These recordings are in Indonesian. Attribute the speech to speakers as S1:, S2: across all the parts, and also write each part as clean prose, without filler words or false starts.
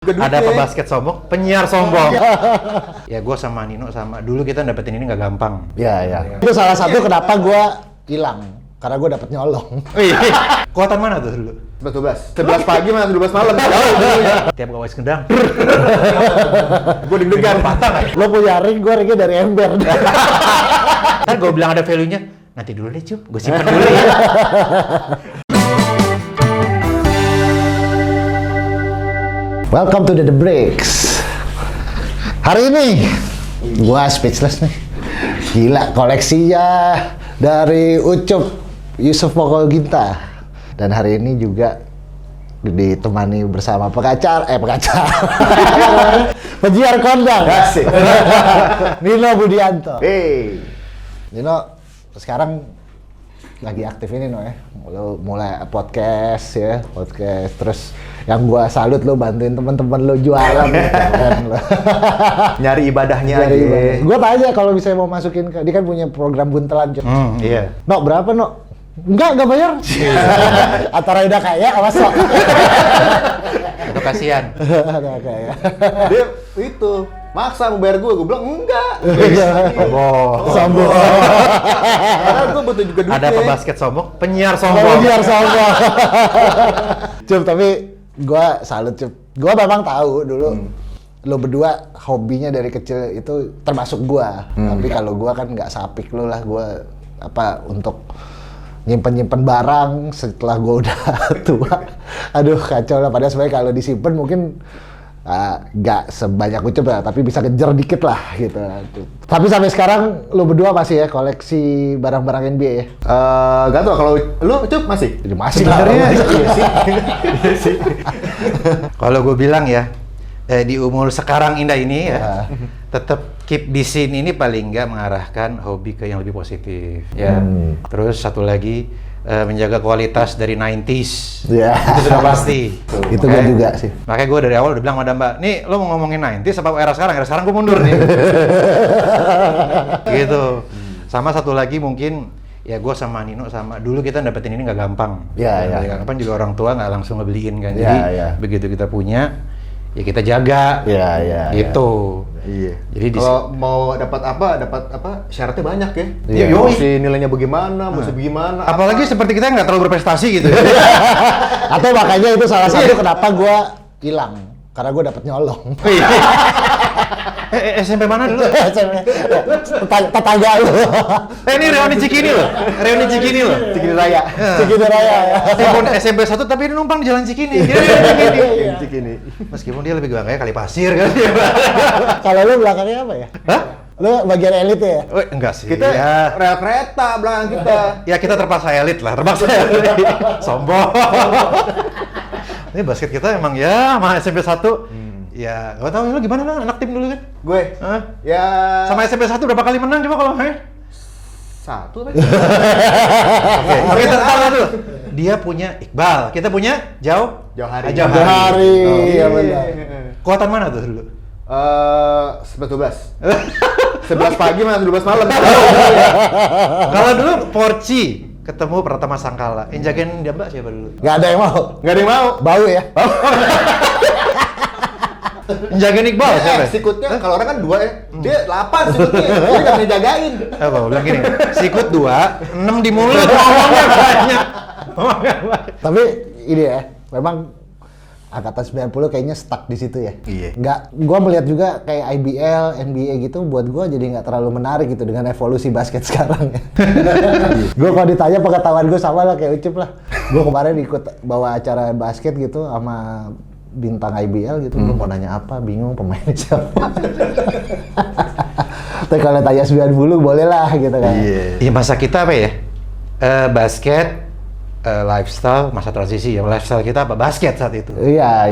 S1: Ada pebasket sombong, penyiar sombong. Ya gue sama Nino sama dulu kita dapetin ini nggak gampang.
S2: Iya. Itu salah satu kenapa gue hilang. Karena gue dapet nyolong.
S1: Kuatan mana tuh dulu?
S3: 12. 11 pagi mana 12 malam.
S1: Tiap gawai kendang.
S3: Gue deg-degan.
S2: Lo punya ring, gue ringnya dari ember.
S1: Ntar gue bilang ada value-nya. Nanti dulu deh Cup, gue simpen dulu ya.
S2: Welcome to The Breaks. Hari ini gua speechless nih. Gila koleksinya dari Ucup Yusuf Pokol Ginta. Dan hari ini juga ditemani bersama pengacar. Penyiar kondang.
S3: Asik.
S2: Nino Budianto.
S3: Hey.
S2: Nino sekarang lagi aktif ini no ya. Lo mulai podcast ya, podcast. Terus yang gua salut lo bantuin teman-teman lo jualan kan lo.
S3: Nyari ibadahnya aja.
S2: Gua tanya kalau misalnya mau masukin ke dia kan punya program buntelan.
S1: Iya.
S2: No, berapa no? Enggak bayar. Antara udah kaya awas sok.
S1: Itu kasihan.
S2: Udah kaya.
S3: Dia itu maksa mau bayar gue bilang enggak.
S2: Sombong.
S3: Karena gue butuh juga duitnya.
S1: Ada pebasket sombong, penyiar sombong.
S2: Biar sombong. Cup, tapi gua salut Cup. Gua memang tahu dulu lo berdua hobinya dari kecil itu termasuk gua. Tapi kalau gua kan nggak sapik lo lah, gua apa untuk nyimpen barang setelah gua udah tua. Aduh kacau lah, padahal sebenarnya kalau disimpan mungkin nggak sebanyak Ucup lah, tapi bisa kejar dikit lah gitu. Tapi sampai sekarang lo berdua masih ya koleksi barang-barang NBA ya?
S3: Gak tau kalau lu Cup masih?
S2: Masih
S3: Sebenarnya
S2: lah.
S3: iya sih.
S1: Kalau gue bilang ya, di umur sekarang indah ini ya, tetap keep di scene ini paling nggak mengarahkan hobi ke yang lebih positif. Ya. Terus satu lagi, menjaga kualitas dari 90s.
S2: Ya.
S1: Itu sudah pasti.
S2: Itu gue juga sih.
S1: Makanya gue dari awal udah bilang sama Mbak, nih lo mau ngomongin 90s apa era sekarang gue mundur nih. Gitu. Sama satu lagi mungkin, ya gue sama Nino sama dulu kita dapetin ini nggak gampang.
S2: Iya.
S1: Kapan juga orang tua nggak langsung ngebeliin kan.
S2: Iya,
S1: Jadi
S2: iya.
S1: begitu kita punya, ya kita jaga.
S2: Iya.
S1: Gitu.
S3: Iya.
S1: Jadi
S3: kalau mau dapat apa syaratnya banyak ya.
S2: Iya.
S3: Mesti nilainya bagaimana, mesti bagaimana.
S1: apalagi seperti kita nggak terlalu berprestasi gitu.
S2: Atau makanya itu salah satu kenapa gue hilang. Karena gue dapet nyolong.
S1: SMP mana dulu?
S2: Tetangga lu.
S1: Ini reuni Cikini loh.
S3: Cikini Raya.
S2: Cikini Raya ya.
S1: SMP 1 tapi dia numpang di jalan Cikini.
S3: Cikini.
S1: Meskipun dia lebih bangga kali pasir kan.
S2: Kalau lu belakangnya apa ya?
S1: Hah?
S2: Lu bagian elit ya?
S1: Enggak sih.
S3: Kita
S1: ya.
S3: rel kereta belakang kita.
S1: Ya kita terpaksa elit lah, sombong. Ini basket kita emang ya sama SMP 1. Ya, gak tau lu gimana lah anak tim dulu kan?
S3: Gue.
S1: Hah?
S3: Ya.
S1: Sama SMP 1 berapa kali menang coba kalau main?
S3: 1 kan?
S1: Oke, tahu dulu. Dia punya Iqbal, kita punya
S3: Jauhari.
S2: Jauhari. Iya benar.
S1: Kuatan mana tuh dulu?
S3: 11 pagi mana 12 malam.
S1: Kalau dulu Porci ketemu Pratama Sangkala, yang jagain dia Mbak siapa dulu?
S2: Gak ada yang mau.
S3: Gak ada yang mau.
S2: Bau ya?
S1: Yang jagain Iqbal siapa?
S3: Sikutnya kalau orang kan 2 ya. Dia 8 sikutnya. Dia enggak bisa jagain.
S1: Apa? Bilang gini, sikut 2, 6 di mulut, ngomongnya banyak.
S2: Tapi ini ya, memang angkatan 90 kayaknya stuck di situ ya.
S1: Iya.
S2: Gua melihat juga kayak IBL, NBA gitu buat gua jadi nggak terlalu menarik gitu dengan evolusi basket sekarang ya. Gua kalau ditanya pengetahuan gua sama lah kayak Ucup lah. Gua kemarin ikut bawa acara basket gitu sama bintang IBL gitu. Gua mau nanya apa, bingung pemainnya siapa. Tapi kalau tanya 90 boleh lah gitu kan.
S1: Iya, masa kita apa ya? Basket, lifestyle, masa transisi ya. Lifestyle kita apa? Basket saat itu.
S2: Iya.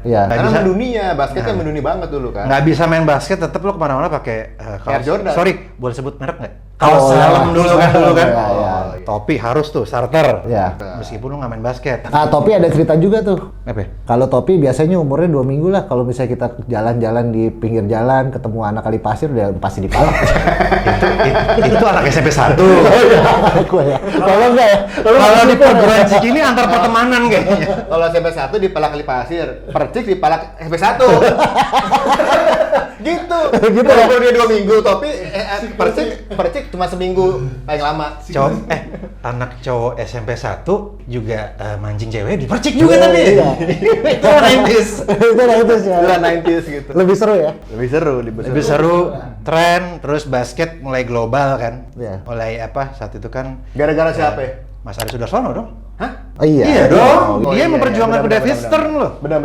S1: Nggak
S3: Karena
S1: bisa-
S3: mendunia, basketnya mendunia banget dulu kan.
S1: Nggak bisa main basket, tetap lo kemana-mana pakai kaos.
S3: Air Jordan.
S1: Sorry, boleh sebut merek nggak? Kaos
S2: Oh,
S1: helm dulu kan.
S2: Iya.
S1: Topi harus tuh starter.
S2: Ya.
S1: Meskipun lu nggak main basket.
S2: Ah, Topi ada cerita juga tuh.
S1: Apa?
S2: Kalau Topi biasanya umurnya 2 minggu lah. Kalau misalnya kita jalan-jalan di pinggir jalan, ketemu anak kali pasir, udah pasti dipalak.
S1: itu anak SMP 1.
S2: Aku ya. Kalau enggak ya?
S1: Kalau di perguruan tinggi ini antar pertemanan kayaknya.
S3: Kalau SMP 1 di Palak Kali Pasir, Percik di Palak SMP 1. gitu.
S2: Gitu ya?
S3: Walaupun dia 2 minggu, tapi Percik cuma seminggu paling lama.
S1: Anak cowok SMP 1 juga mancing cewek dipercik juga tapi.
S2: Iya.
S1: Itu 90s.
S2: Itu lah itu sih.
S3: Udah 90s gitu.
S2: Lebih seru ya?
S3: Lebih seru.
S1: Tren, terus basket mulai global kan.
S2: Iya.
S1: Mulai saat itu kan
S3: Gara-gara siapa ya?
S1: Mas Ari Sudarsono dong.
S3: Hah?
S2: Oh iya.
S1: Iya dong.
S3: Oh,
S1: Dia
S3: iya,
S1: memperjuangkan
S3: iya.
S1: ke David Stern loh.
S3: Benar.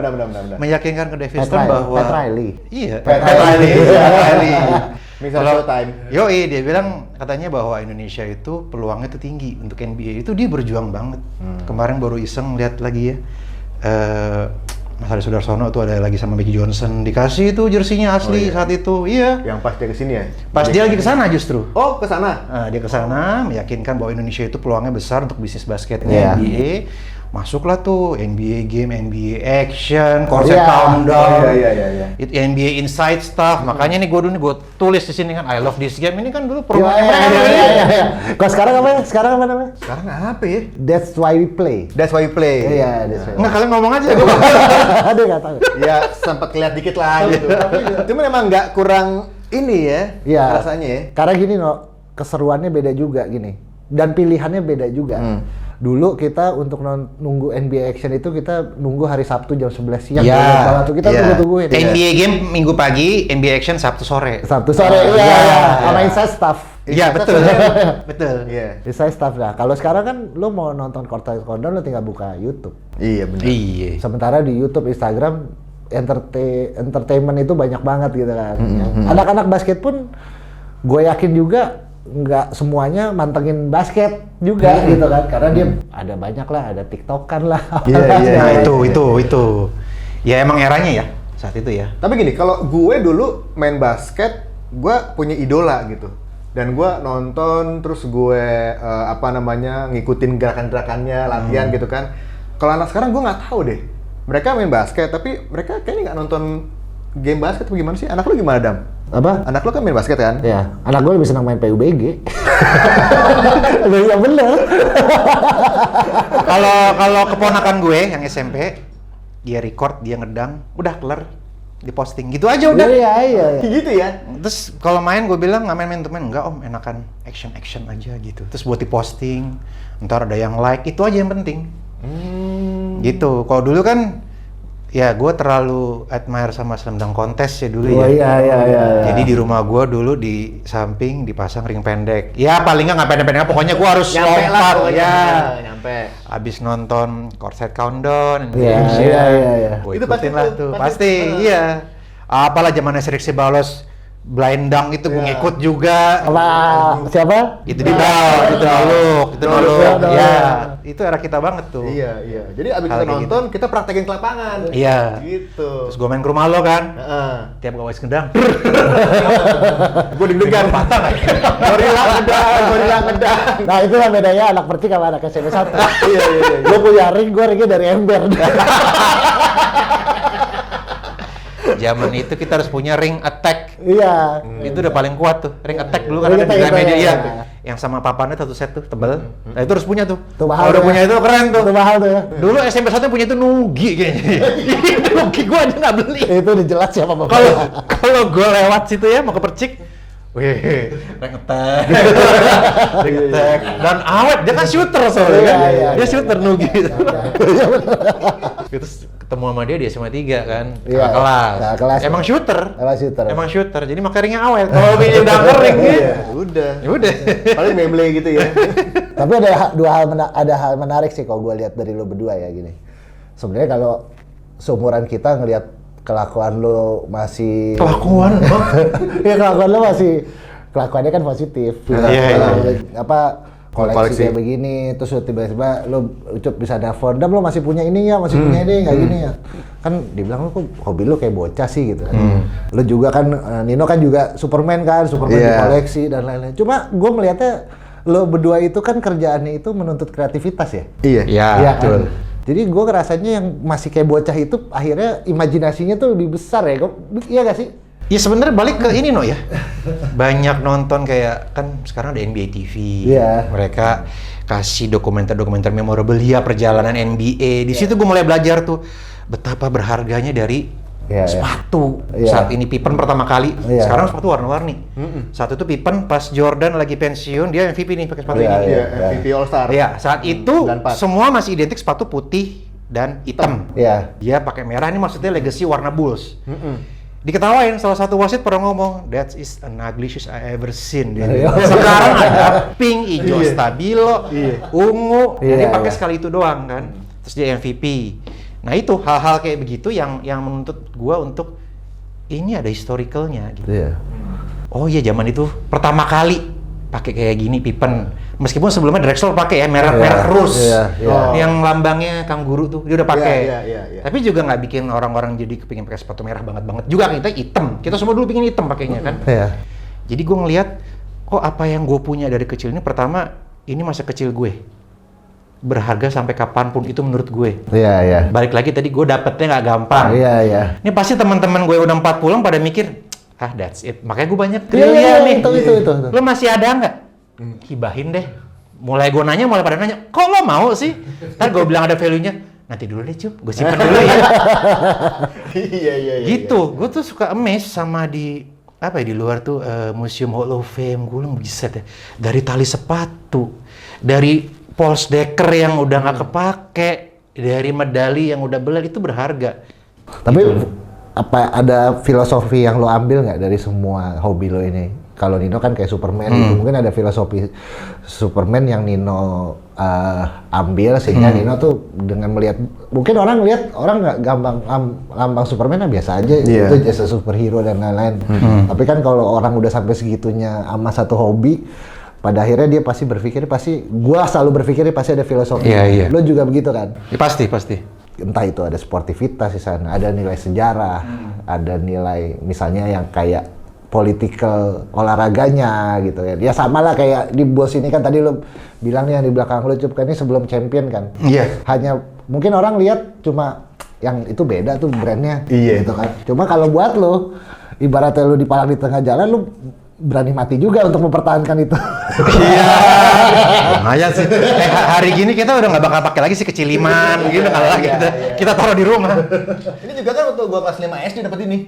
S1: Meyakinkan ke David
S2: Pat
S1: Stern
S2: Riley.
S1: bahwa
S2: Pat Riley.
S1: Iya.
S3: Pat
S1: Riley.
S3: Misal
S1: Kalau-
S3: Showtime.
S1: Yoi, dia bilang katanya bahwa Indonesia itu peluangnya itu tinggi untuk NBA. Itu dia berjuang banget. Kemarin baru iseng lihat lagi ya. Mas Ari Sudarsono tuh ada lagi sama Magic Johnson, dikasih itu jersinya asli saat itu. Iya.
S3: Yang pas dia kesini ya?
S1: Pas dia lagi ke sana justru.
S3: Oh, ke sana.
S1: Nah, dia ke sana meyakinkan bahwa Indonesia itu peluangnya besar untuk bisnis
S2: Iya.
S1: basketnya NBA. Masuklah tuh NBA Game, NBA Action, Corset
S2: Iya.
S1: Countdown,
S3: Iya.
S1: itu NBA Inside stuff. Makanya nih gue tulis di sini kan I love this game ini kan dulu
S2: Iya,
S1: promonya
S2: iya,
S1: mereka.
S2: iya. Kalau sekarang apa ya? Sekarang apa namanya?
S3: Sekarang apa ya?
S2: That's why we play.
S3: That's why we play.
S2: Iya, that's why.
S1: Nggak, kalian ngomong aja.
S2: Ada nggak tahu.
S3: Ya sempat kelihatan dikit lah gitu. Cuman emang nggak kurang ini ya,
S2: Iya.
S3: rasanya ya.
S2: Karena gini no, keseruannya beda juga gini. Dan pilihannya beda juga. Dulu kita untuk nunggu NBA Action itu kita nunggu hari Sabtu jam 11 siang.
S1: Iya.
S2: Ingat banget tuh kita
S1: Iya.
S2: tunggu-tungguin.
S1: NBA Game Minggu pagi, NBA Action Sabtu sore.
S2: Sabtu sore,
S1: Oh,
S2: iya.
S1: iya.
S2: Sama Inside Staff.
S1: Iya betul, betul.
S3: Iya.
S2: Inside Staff lah. Kalau sekarang kan lo mau nonton Corset Countdown lo tinggal buka YouTube.
S3: Iya benar.
S1: Iya.
S2: Sementara di YouTube, Instagram, entertainment itu banyak banget gitu kan. Anak-anak basket pun gue yakin juga nggak semuanya mantengin basket juga gitu kan. Karena dia ada banyak lah, ada TikTokan lah.
S3: Iya.
S1: Nah itu. Ya emang eranya ya saat itu ya.
S3: Tapi gini, kalau gue dulu main basket, gue punya idola gitu. Dan gue nonton, terus gue ngikutin gerakan-gerakannya, latihan gitu kan. Kalau anak sekarang gue nggak tahu deh. Mereka main basket, tapi mereka kayaknya nggak nonton game basket atau gimana sih? Anak lu gimana, Dam?
S2: Apa?
S3: Anak lu kan main basket kan?
S2: Ya, anak gue lebih senang main PUBG. Ya bener.
S1: Kalau keponakan gue yang SMP, dia record, dia ngedang, udah kelar, diposting gitu aja udah.
S2: Iya.
S3: Gitu ya?
S1: Terus kalau main gue bilang nggak main to main, enggak om, enakan action aja gitu. Terus buat diposting, ntar ada yang like, itu aja yang penting. Gitu. Kalau dulu kan, ya gue terlalu admire sama Slam Dunk Contest ya dulu
S2: Oh
S1: ya.
S2: iya.
S1: Jadi di rumah gue dulu di samping dipasang ring pendek. Ya paling nggak pendek-pendek, pokoknya gue harus
S3: Nyampe lah
S1: lompat
S3: pokoknya.
S1: ya.
S3: Nyampe.
S1: Abis nonton Corset Countdown,
S2: Iya.
S1: gue
S3: Itu pasti
S1: ikutin lah
S3: tuh,
S1: tuh,
S3: pasti.
S1: pasti, iya. Apalah zamannya Siriksi Balos, blind dunk itu gue
S3: Iya.
S1: ngikut juga.
S2: Apa? Siapa?
S1: Itu di bawah, itu noluk,
S2: Noluk.
S1: ya. Itu era kita banget tuh.
S3: Iya. Jadi abis
S1: Hal
S3: kita
S1: kayak
S3: nonton, kita praktekin ke lapangan.
S1: Iya.
S3: Gitu.
S1: Terus gue main ke rumah lo kan,
S3: Heeh.
S1: tiap gue ngedang,
S3: Gue deg-degan. Gorila ngedang.
S2: Nah itulah bedanya anak Percik sama anak SMP 1.
S3: Iya.
S2: Gue punya ring, gue ringnya dari ember.
S1: zaman itu kita harus punya ring attack.
S2: Iya.
S1: Itu udah paling kuat tuh, ring attack dulu kan
S2: Ring
S1: ada di
S2: attack
S1: media
S2: itu,
S1: iya.
S2: ya.
S1: Yang sama papannya satu set tuh, tebel. Nah itu harus punya tuh.
S2: Itu mahal
S1: Kalau udah
S2: tuh
S1: punya
S2: ya.
S1: itu keren tuh.
S2: Itu mahal tuh ya.
S1: Dulu SMP 1 punya itu Nugi kayaknya. Nugi gua aja nggak beli.
S2: Itu udah jelas siapa bapak.
S1: Kalau gua lewat situ ya mau ke Percik, wih, rank attack. Rank attack. Dan awet, dia kan shooter soalnya kan.
S2: Iya.
S1: Dia shooter Nugi. Terus ketemu sama dia di SMA 3 kan,
S2: Iya,
S1: kakak kelas.
S2: kakak kelas.
S1: Emang shooter.
S2: Emang shooter.
S1: Emang shooter. Jadi makanya ringnya awet. Kalau pinjam dangker ring
S3: Iya, udah.
S1: ya udah.
S3: Paling Beyblade gitu ya.
S2: Tapi ada hal menarik sih kalau gue lihat dari lo berdua ya gini. Sebenarnya kalau seumuran kita ngelihat kelakuan lo masih
S1: Kelakuan, Bang.
S2: ya kelakuan lo masih kelakuannya kan positif.
S1: Iya.
S2: Apa koleksi
S3: Koleksi.
S2: kayak begini terus tiba-tiba lo Ucup bisa nelfon, "Dam, lo masih punya ini ya, masih punya ini nggak gini ya?" Kan dibilang lo kok hobi lo kayak bocah sih gitu kan. Lo juga kan Nino kan juga Superman kan, Superman
S3: Iya.
S2: dikoleksi dan lain-lain. Cuma gue melihatnya lo berdua itu kan kerjaannya itu menuntut kreativitas ya.
S3: Iya.
S1: Ya,
S2: Iya
S1: betul.
S2: kan? Jadi gue ngerasanya yang masih kayak bocah itu akhirnya imajinasinya tuh lebih besar ya. Iya gak sih?
S1: Ya sebenarnya balik ke ini ya. Banyak nonton kayak kan sekarang ada NBA TV.
S2: Iya.
S1: Mereka kasih dokumenter-dokumenter memorable ya perjalanan NBA. Di situ gue mulai belajar tuh betapa berharganya dari
S2: Iya,
S1: sepatu.
S2: iya.
S1: Saat ini Pippen pertama kali.
S2: Iya.
S1: Sekarang sepatu warna-warni. Saat itu Pippen pas Jordan lagi pensiun dia MVP nih pakai sepatu
S2: Iya,
S1: ini.
S3: Iya, MVP All Star.
S1: Iya, saat itu
S3: 94.
S1: semua masih identik sepatu putih dan hitam.
S2: Iya.
S1: Dia pakai merah ini maksudnya legacy warna Bulls. Diketawain salah satu wasit pernah ngomong, that is an ugly shoes I ever seen. Dia bilang. Sekarang ada pink, hijau stabilo, ungu,
S2: Iya,
S1: jadi pakai
S2: iya.
S1: sekali itu doang kan. Terus dia MVP. Nah itu hal-hal kayak begitu yang menuntut gua untuk ini ada historicalnya gitu.
S2: Iya.
S1: Oh iya zaman itu pertama kali pakai kayak gini Pippen. Meskipun sebelumnya Drexler pakai ya merah terus.
S2: Iya, iya.
S1: Yang lambangnya kangguru tuh dia udah pakai.
S3: Iya.
S1: Tapi juga nggak bikin orang-orang jadi kepingin pakai sepatu merah banget juga kita hitam. Kita semua dulu pingin hitam pakainya kan.
S2: Iya.
S1: Jadi gue ngelihat kok apa yang gue punya dari kecil ini pertama ini masa kecil gue. Berharga sampai kapanpun itu menurut gue.
S2: Iya, iya.
S1: Balik lagi tadi gue dapetnya nggak gampang.
S2: Iya, iya.
S1: Ini pasti teman-teman gue udah 40 pada mikir, ah that's it. Makanya gue banyak
S2: Iya, iya,
S1: triliun nih.
S2: itu.
S1: Lo masih ada nggak? Hibahin deh. Mulai gue nanya, mulai pada nanya, kok lo mau sih? Ntar gue bilang ada value-nya. Nanti dulu deh Cup, gue simpan dulu ya.
S3: Iya.
S1: Gitu, gue tuh suka amazed sama di luar tuh Museum Hall of Fame. Gue bilang buset ya, dari tali sepatu, dari Pulse Decker yang udah nggak kepake, dari medali yang udah belah itu berharga.
S2: Tapi apa ada filosofi yang lo ambil nggak dari semua hobi lo ini? Kalau Nino kan kayak Superman, gitu. Mungkin ada filosofi Superman yang Nino ambil sehingga Nino tuh dengan melihat, mungkin orang lihat orang nggak gampang lambang Superman biasa aja,
S3: Iya.
S2: itu jasa superhero dan lain-lain. Tapi kan kalau orang udah sampai segitunya sama satu hobi, pada akhirnya dia pasti berpikir, gua selalu berpikir pasti ada filosofi.
S1: Iya, iya.
S2: Lo juga begitu kan?
S1: Ya, pasti.
S2: Entah itu ada sportivitas di sana, ada nilai sejarah, ada nilai misalnya yang kayak political olahraganya gitu ya. Ya sama lah kayak di Bulls ini kan tadi lo bilang nih yang di belakang lo Cup kan ini sebelum champion kan.
S1: Iya.
S2: Hanya mungkin orang lihat cuma yang itu beda tuh brandnya
S3: Iya.
S2: gitu kan. Cuma kalau buat lo ibaratnya lo dipalang di tengah jalan lo berani mati juga untuk mempertahankan itu.
S1: Iya. Lumayan sih. Hari gini kita udah nggak bakal pakai lagi si keciliman gitu kalau lagi kita taruh di rumah.
S3: Ini juga kan waktu gua kelas 5 SD dapat ini.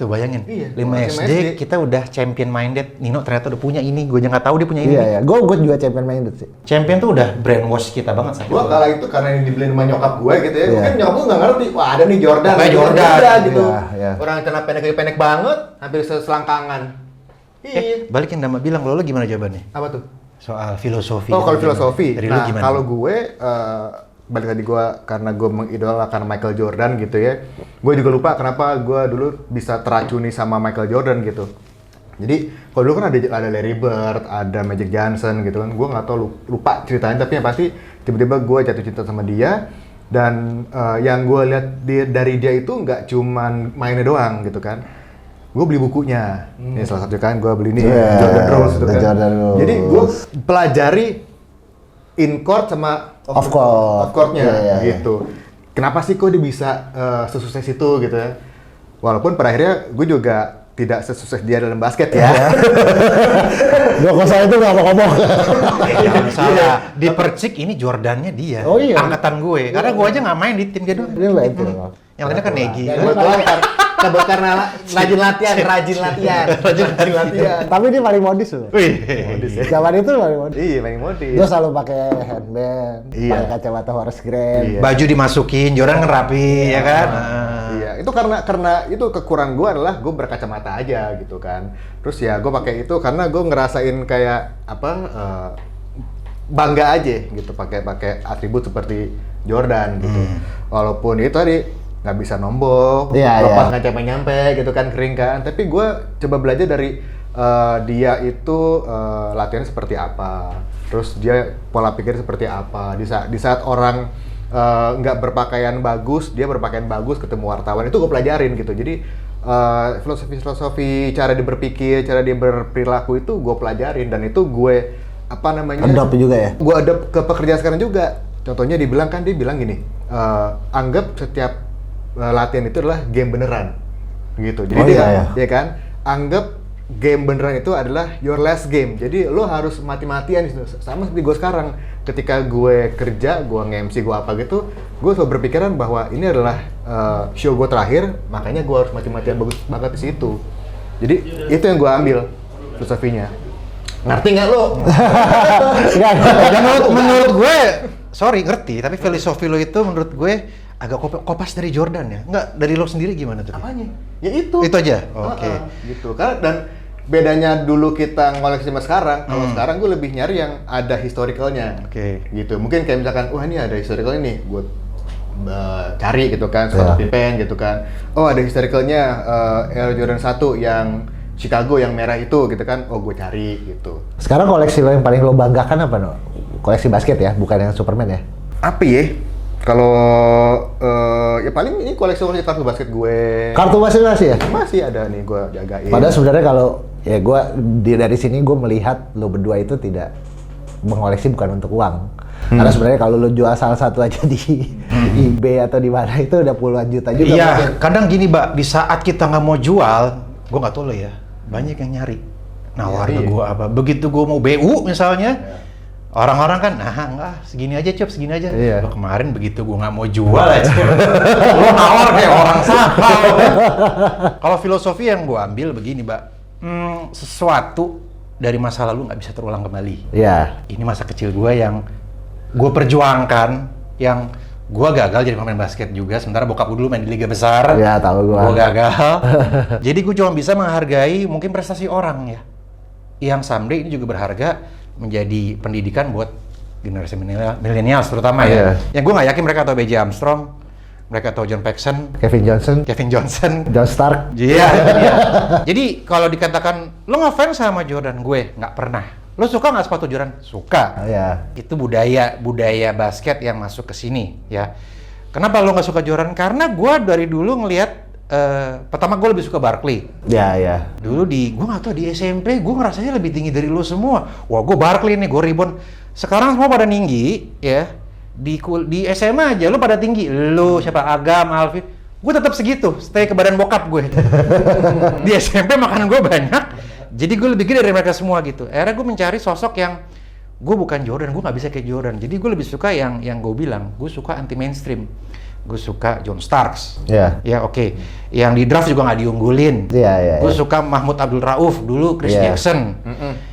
S1: Tuh bayangin,
S3: Iya,
S1: 5 SD kita udah champion minded. Nino ternyata udah punya ini, gue aja nggak tahu dia punya ini.
S2: Iya ya, gue juga champion minded sih.
S1: Champion tuh udah brainwash kita banget.
S3: Gua kala itu karena ini dibeliin sama nyokap gue gitu ya.
S2: Iya.
S3: Mungkin nyokap gue nggak ngerti. Wah ada nih Jordan.
S1: Pokoknya Jordan.
S3: Ada gitu.
S2: Iya, iya.
S3: Orang celana pendek banget, hampir selangkangan. Iya.
S1: Balikin Dama bilang, lo gimana jawabannya?
S3: Apa tuh?
S1: Soal filosofi.
S3: Oh kalau filosofi.
S1: Dari lu
S3: Nah
S1: gimana?
S3: kalau gue balik tadi gue karena gue mengidolakan Michael Jordan gitu ya. Gue juga lupa kenapa gue dulu bisa teracuni sama Michael Jordan gitu. Jadi kalau dulu kan ada Larry Bird, ada Magic Johnson gitu kan. Gue nggak tahu lupa ceritanya, tapi yang pasti tiba-tiba gue jatuh cinta sama dia. Dan yang gue lihat dari dia itu nggak cuman mainnya doang gitu kan. Gue beli bukunya. Ini salah satu kan gue beli ini Jordan Rules gitu kan.
S2: Jordan Rules.
S3: Jadi gue pelajari in court sama
S2: Off court.
S3: nya
S2: Iya.
S3: gitu. Kenapa sih kok dia bisa sesukses itu gitu ya? Walaupun pada akhirnya gue juga tidak sesukses dia dalam basket ya.
S2: Gak usah itu nggak mau ngomong.
S1: Jangan salah, di Percik ini Jordannya dia.
S2: Oh iya.
S1: Angkatan gue, karena gue aja nggak main di tim dia doang.
S2: Ini lah itu.
S1: Yang lainnya kan Negi.
S3: Kebetulan karena rajin latihan.
S2: Tapi dia paling modis loh.
S1: Wih,
S2: Zaman itu paling modis.
S3: Iya, main modis.
S2: Dia selalu pakai headband,
S3: Iya.
S2: pakai kacamata Horace Grant.
S3: Iya.
S1: baju dimasukin, Jordan kan rapi, ya kan?
S3: Iya, itu karena itu kekurangan gue adalah gue berkacamata aja gitu kan. Terus ya gue pakai itu karena gue ngerasain kayak apa bangga aja gitu pakai atribut seperti Jordan gitu. Walaupun itu tadi nggak bisa nombok,
S2: Iya,
S3: lepas
S2: iya.
S3: nggak nyampe-nyampe gitu kan kering kan. Tapi gue coba belajar dari dia itu latihan seperti apa, terus dia pola pikir seperti apa. Di saat orang nggak berpakaian bagus, dia berpakaian bagus ketemu wartawan itu gue pelajarin gitu. Jadi filosofi cara dia berpikir, cara dia berperilaku itu gue pelajarin dan itu gue apa namanya?
S2: Adopt juga ya?
S3: Gue adapt ke pekerjaan sekarang juga. Contohnya dia bilang gini, anggap setiap latihan itu adalah game beneran, gitu. Jadi
S2: Oh,
S3: dia,
S2: iya.
S3: ya kan, anggap game beneran itu adalah your last game. Jadi lo harus mati-matian gitu. Sama seperti gue sekarang. Ketika gue kerja, gue nge-MC, gue apa gitu, gue selalu berpikiran bahwa ini adalah show gue terakhir, makanya gue harus mati-matian bagus banget di situ. Jadi itu yang gue ambil filosofinya. Ngerti nggak lo?
S2: Enggak.
S1: Dan menurut gue, sorry ngerti, tapi filosofi lo itu menurut gue agak kopas dari Jordan ya. Enggak, dari lo sendiri gimana tuh?
S3: Apanya? Ya itu.
S1: Itu aja. Oke.
S3: Gitu. Karena dan bedanya dulu kita ngoleksi sama sekarang, kalau sekarang gue lebih nyari yang ada historicalnya.
S1: Oke.
S3: Gitu. Mungkin kayak misalkan, wah ini ada historicalnya nih, gue cari gitu kan, Scottie Pippen gitu kan. Oh ada historicalnya Air Jordan 1 yang Chicago yang merah itu gitu kan. Oh gue cari gitu.
S2: Sekarang koleksi lo yang paling lo banggakan apa, No? Koleksi basket ya, bukan yang Superman ya?
S3: Apa ya? Kalau ya paling ini koleksi kartu basket gue.
S2: Kartu masing-masing ya?
S3: Masih ada nih gue jagain.
S2: Padahal sebenarnya kalau ya gue dari sini gue melihat lo berdua itu tidak mengoleksi bukan untuk uang. Karena sebenarnya kalau lo jual salah satu aja di eBay atau di mana itu udah puluhan juta juga.
S1: Iya,
S2: mungkin.
S1: kadang gini, Mbak, di saat kita nggak mau jual, gue nggak tahu lo ya, banyak yang nyari. Nawarin gue apa? Begitu gue mau BU misalnya, orang-orang kan, nah enggak, segini aja Cop, segini aja.
S2: Iya.
S1: Loh, kemarin begitu gue nggak mau jual aja, lo nawar kayak orang sakau. Kalau filosofi yang gue ambil begini, Mbak, sesuatu dari masa lalu nggak bisa terulang kembali.
S2: Iya.
S1: Ini masa kecil gue yang gue perjuangkan, yang gue gagal jadi pemain basket juga, sementara bokap gue dulu main di liga besar.
S2: Iya, tahu gue.
S1: Gue gagal. Jadi gue cuma bisa menghargai mungkin prestasi orang ya, yang someday ini juga berharga menjadi pendidikan buat generasi milenial terutama ya. Yang gue nggak yakin mereka tahu B.J. Armstrong, mereka tahu John Paxson,
S2: Kevin Johnson,
S1: John
S2: Stark.
S1: Iya, itu dia. Jadi kalau dikatakan lo ngefans sama Jordan, gue nggak pernah. Lo suka nggak sepatu Jordan? Suka.
S2: Iya.
S1: Itu budaya basket yang masuk ke sini ya. Kenapa lo nggak suka Jordan? Karena gue dari dulu ngelihat pertama gue lebih suka Barkley.
S2: Iya.
S1: Dulu gue nggak tahu di SMP gue ngerasanya lebih tinggi dari lo semua. Wah, gue Barkley nih, gue rebound. Sekarang semua pada tinggi ya. Di SMA aja lo pada tinggi. Lo siapa? Agam, Alfi. Gue tetap segitu, stay ke badan bokap gue. Di SMP makanan gue banyak. Jadi gue lebih gede dari mereka semua gitu. Akhirnya gue mencari sosok yang gue bukan Jordan, gue nggak bisa kayak Jordan. Jadi gue lebih suka yang gue bilang, gue suka anti mainstream. Gue suka John Starks.
S2: Iya.
S1: Ya oke. Yang di draft juga nggak diunggulin.
S2: Iya.
S1: Gue suka Mahmud Abdul Rauf dulu, Chris Jackson.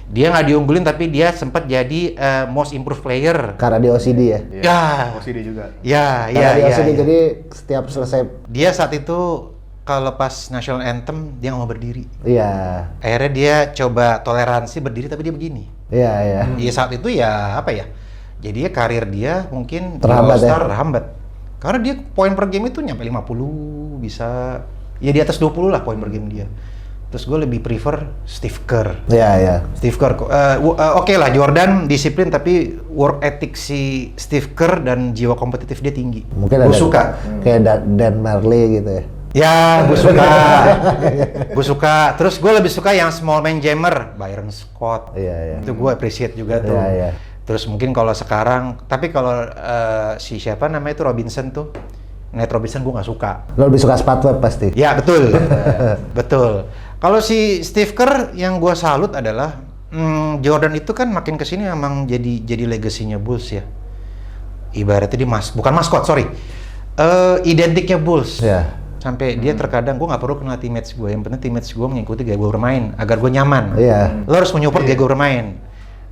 S1: Dia nggak diunggulin tapi dia sempat jadi most improved player.
S2: Karena dia OCD ya?
S1: Ya.
S3: OCD juga.
S1: Ya.
S2: Karena dia OCD, jadi setiap selesai.
S1: Dia saat itu kalau pas national anthem dia nggak mau berdiri.
S2: Iya.
S1: Akhirnya dia coba toleransi berdiri tapi dia begini.
S2: Iya.
S1: Iya saat itu ya apa ya? Jadi karir dia mungkin
S2: Terhambat ya?
S1: terhambat. Karena dia poin per game itu nyampe 50 bisa. Ya di atas 20 lah poin per game dia. Terus gue lebih prefer Steve Kerr.
S2: Iya.
S1: Steve Kerr, oke lah Jordan disiplin tapi work ethic si Steve Kerr dan jiwa kompetitif dia tinggi.
S2: Mungkin
S1: Gue
S2: ada
S1: suka.
S2: Kayak Dan Marley gitu ya?
S1: Ya, gue suka. Gue suka. Terus gue lebih suka yang small man jammer, Byron Scott.
S2: Iya.
S1: Itu gue appreciate juga tuh.
S2: Iya.
S1: Terus mungkin kalau sekarang, tapi kalau si siapa namanya itu Robinson tuh, Nate Robinson gue nggak suka.
S2: Lo lebih suka Spatweb pasti?
S1: Ya betul, betul. Kalau si Steve Kerr yang gue salut adalah Jordan itu kan makin kesini emang jadi legasinya Bulls ya. Ibaratnya dia bukan maskot, sorry. Identiknya Bulls.
S2: Iya.
S1: Sampai dia terkadang gue nggak perlu kenal teammates gue, yang penting teammates gue mengikuti gaya gue bermain agar gue nyaman.
S2: Iya.
S1: Lo harus menyupport gaya gue bermain.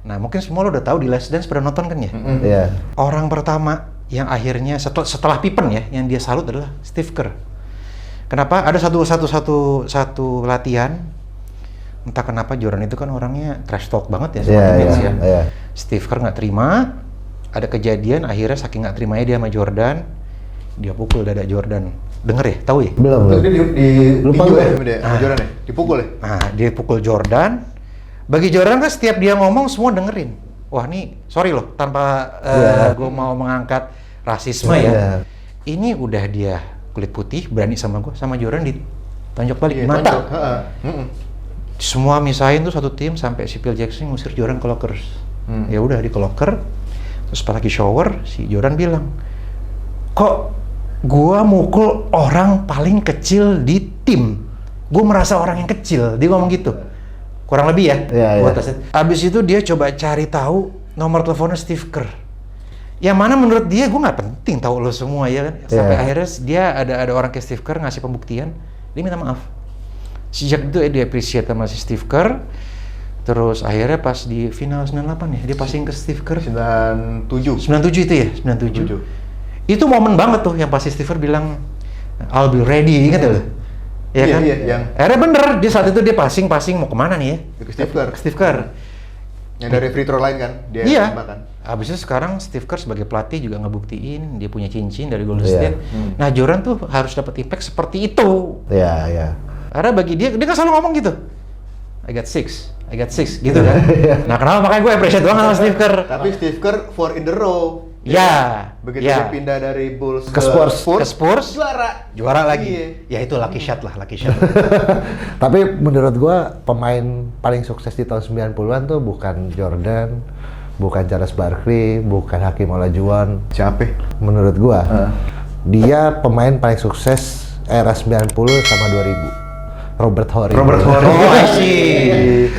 S1: Nah mungkin semua lo udah tahu di Last Dance pada nonton kan ya.
S2: Iya.
S1: Orang pertama yang akhirnya setelah Pippen ya, yang dia salut adalah Steve Kerr. Kenapa? Ada satu latihan, entah kenapa Jordan itu kan orangnya trash talk banget ya sama teammates ya.
S2: Iya.
S1: Steve Kerr nggak terima, ada kejadian akhirnya saking nggak terimanya dia sama Jordan, dia pukul dada Jordan. Denger ya? Tahu ya?
S2: Belum.
S3: Lupa gue ya, Jordan ya? Dipukul ya?
S1: Nah, dia pukul Jordan. Bagi Jordan kan setiap dia ngomong semua dengerin. Wah nih, sorry loh, tanpa gue mau mengangkat rasisme ya. Ini udah dia kulit putih, berani sama gue, sama Jordan ditonjok balik di mata. Semua misahin tuh satu tim sampai si Phil Jackson ngusir Jordan ke lockers. Ya udah di locker. Terus pas lagi shower, si Jordan bilang, kok gua mukul orang paling kecil di tim? Gua merasa orang yang kecil. Dia ngomong gitu. Kurang lebih ya.
S2: Iya.
S1: Abis itu dia coba cari tahu nomor teleponnya Steve Kerr. Yang mana menurut dia, gue nggak penting tahu lo semua ya kan. Sampai akhirnya dia ada orang kayak Steve Kerr ngasih pembuktian, dia minta maaf. Sejak itu dia appreciate sama si Steve Kerr. Terus akhirnya pas di final 98 ya, dia passing ke Steve Kerr.
S3: 97.
S1: 97 itu ya, 97. Itu momen banget tuh yang pasti Steve Kerr bilang, I'll be ready, ingat lo? Ya kan?
S3: Iya, yang
S1: akhirnya bener, dia saat itu dia passing mau kemana nih ya?
S3: ke Steve Kerr.
S1: Ke Steve Kerr.
S3: Yang dari free throw line kan, dia
S1: Iya.
S3: tembak kan.
S1: Habis itu sekarang Steve Kerr sebagai pelatih juga ngebuktiin dia punya cincin dari Golden State. Nah, Jordan tuh harus dapat impact seperti itu.
S2: Iya.
S1: Karena bagi dia kan selalu ngomong gitu. I got six gitu kan. Nah, kenapa makanya gue appreciate banget sama Steve Kerr.
S3: Tapi Steve Kerr 4 in the row.
S1: Ya,
S3: Begitu
S1: ya.
S3: dia pindah dari Bulls
S2: Ke Spurs.
S1: Ke Spurs,
S3: juara
S1: lagi.
S3: Iya.
S1: Ya itu lucky shot lah, lucky shot.
S2: Tapi menurut gua pemain paling sukses di tahun 90-an tuh bukan Jordan, bukan Charles Barkley, bukan Hakim Olajuwon.
S3: Siapa?
S2: Menurut gua, dia pemain paling sukses era 90 sama 2000. Robert Horry.
S1: Oh, I see.